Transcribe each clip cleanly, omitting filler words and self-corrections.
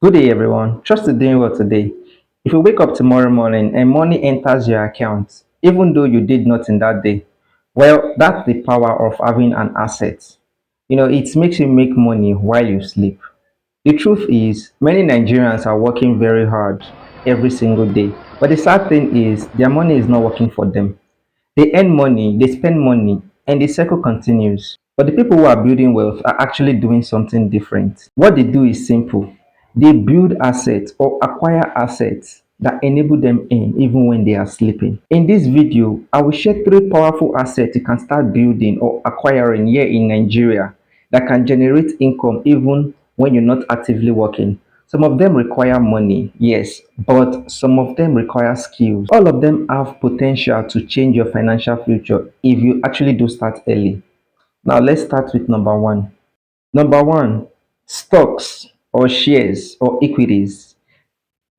Good day, everyone. Trust you're doing well today. If you wake up tomorrow morning and money enters your account, even though you did nothing that day, well, that's the power of having an asset. It makes you make money while you sleep. The truth is, many Nigerians are working very hard every single day, but the sad thing is, their money is not working for them. They earn money, they spend money, and the cycle continues. But the people who are building wealth are actually doing something different. What they do is simple. They build assets or acquire assets that enable them in even when they are sleeping. In this video, I will share three powerful assets you can start building or acquiring here in Nigeria that can generate income even when you're not actively working. Some of them require money, yes, but some of them require skills. All of them have potential to change your financial future if you actually do start early. Now, let's start with number one. Number one, stocks or shares or equities.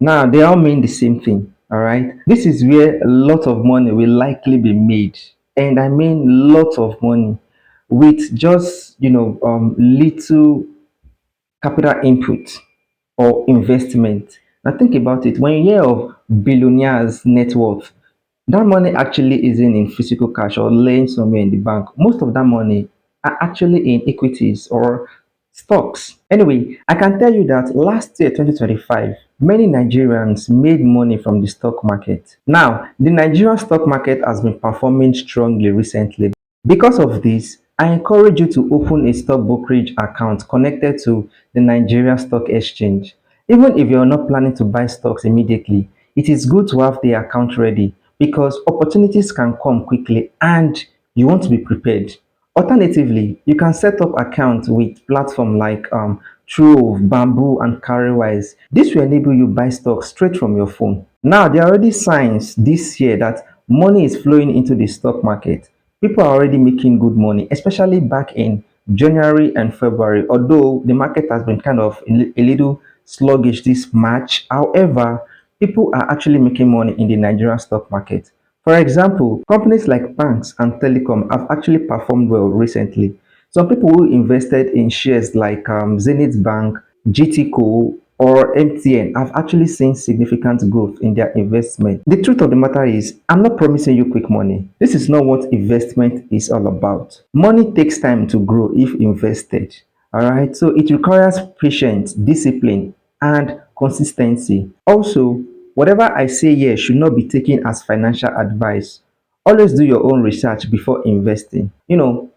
Now, they all mean the same thing, all right? This is where a lot of money will likely be made. And I mean lots of money with just, little capital input or investment. Now think about it. When you hear of billionaires' net worth, that money actually isn't in physical cash or laying somewhere in the bank. Most of that money are actually in equities or stocks. Anyway, I can tell you that last year, 2025, many Nigerians made money from the stock market. Now, the Nigerian stock market has been performing strongly recently. Because of this, I encourage you to open a stock brokerage account connected to the Nigeria Stock Exchange. Even if you're not planning to buy stocks immediately, it is good to have the account ready because opportunities can come quickly and you want to be prepared. Alternatively, you can set up accounts with platforms like Trove, Bamboo, and Carrywise. This will enable you buy stocks straight from your phone. Now, there are already signs this year that money is flowing into the stock market. People are already making good money, especially back in January and February, although the market has been kind of a little sluggish this March. However, people are actually making money in the Nigerian stock market. For example, companies like banks and telecom have actually performed well recently. Some people who invested in shares like Zenith Bank, GTCO, or MTN have actually seen significant growth in their investment. The truth of the matter is, I'm not promising you quick money. This is not what investment is all about. Money takes time to grow if invested. All right, so it requires patience, discipline, and consistency. Also, whatever I say here should not be taken as financial advice. Always do your own research before investing.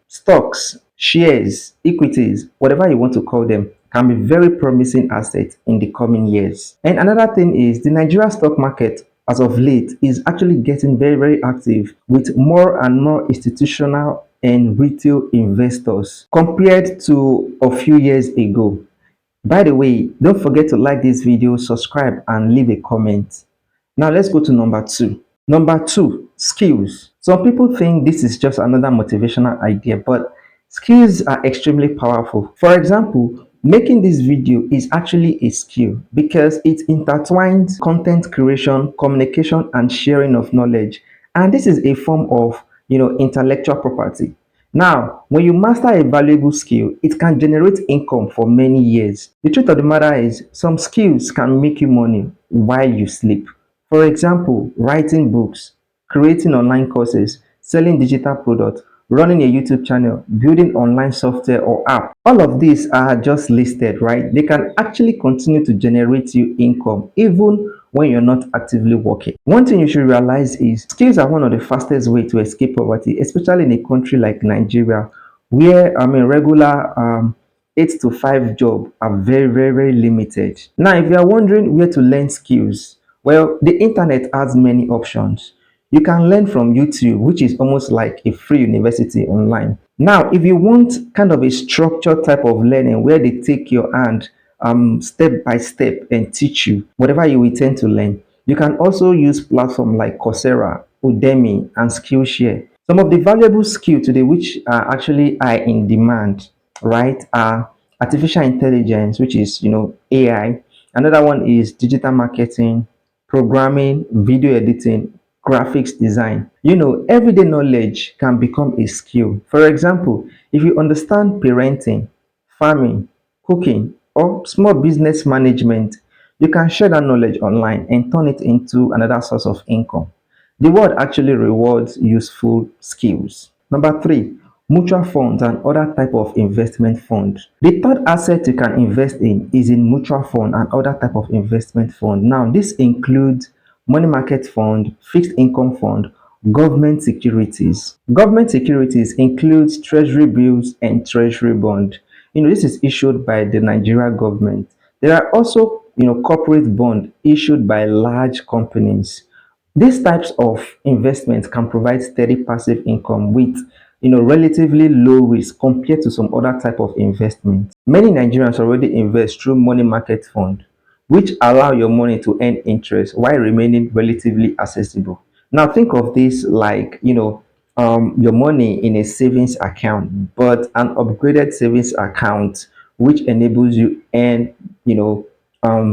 Stocks, shares, equities, whatever you want to call them, can be very promising assets in the coming years. And another thing is the Nigeria stock market as of late is actually getting very, very active with more and more institutional and retail investors compared to a few years ago. By the way, don't forget to like this video, subscribe, and leave a comment. Now let's go to number two. Number two, skills. Some people think this is just another motivational idea, but skills are extremely powerful. For example, making this video is actually a skill because it intertwines content creation, communication, and sharing of knowledge. And this is a form of, intellectual property. Now, when you master a valuable skill, it can generate income for many years. The truth of the matter is, some skills can make you money while you sleep. For example, writing books, creating online courses, selling digital products, running a YouTube channel, building online software or app. All of these are just listed, right? They can actually continue to generate you income even when you're not actively working. One thing you should realize is skills are one of the fastest way to escape poverty, especially in a country like Nigeria, where regular 8 to 5 job are very, very, very limited. Now, if you are wondering where to learn skills, well, the internet has many options. You can learn from YouTube, which is almost like a free university online. Now, if you want kind of a structured type of learning where they take your hand step by step and teach you whatever you intend to learn, you can also use platforms like Coursera, Udemy, and Skillshare. Some of the valuable skills today which are actually high in demand, right, are artificial intelligence, which is AI. Another one is digital marketing, programming, video editing, graphics design. Everyday knowledge can become a skill. For example, if you understand parenting, farming, cooking, or small business management. You can share that knowledge online and turn it into another source of income. The world actually rewards useful skills. Number three, mutual funds and other type of investment fund. The third asset you can invest in is in mutual fund and other type of investment fund. Now, this includes money market fund, fixed income fund, government securities. Government securities includes treasury bills and treasury bond. This is issued by the Nigeria government. There are also, corporate bond issued by large companies. These types of investments can provide steady passive income with relatively low risk compared to some other type of investments. Many Nigerians already invest through money market fund, which allow your money to earn interest while remaining relatively accessible. Now think of this like your money in a savings account, but an upgraded savings account which enables you earn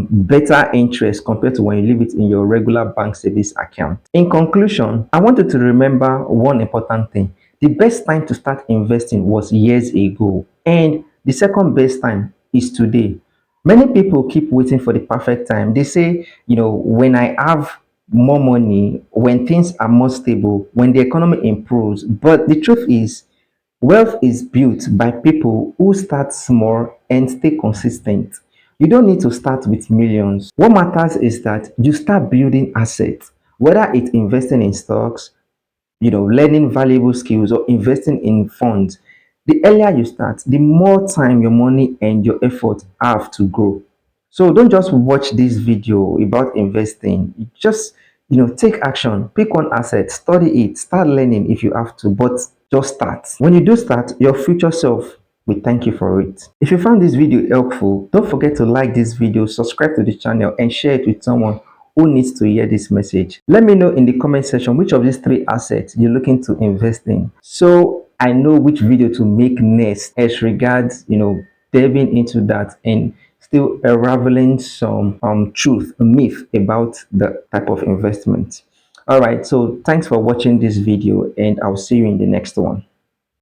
better interest compared to when you leave it in your regular bank savings account. In conclusion, I want you to remember one important thing. The best time to start investing was years ago, and the second best time is today. Many people keep waiting for the perfect time. They say, when I have more money, when things are more stable, when the economy improves. But the truth is, wealth is built by people who start small and stay consistent. You don't need to start with millions. What matters is that you start building assets, whether it's investing in stocks, learning valuable skills, or investing in funds. The earlier you start, the more time your money and your effort have to grow. So don't just watch this video about investing. Just take action, pick one asset, study it, start learning if you have to, but just start. When you do start, your future self will thank you for it. If you found this video helpful, don't forget to like this video, subscribe to the channel, and share it with someone who needs to hear this message. Let me know in the comment section which of these three assets you're looking to invest in, so I know which video to make next as regards delving into that and still unraveling some truth, a myth about the type of investment. All right, so thanks for watching this video, and I'll see you in the next one.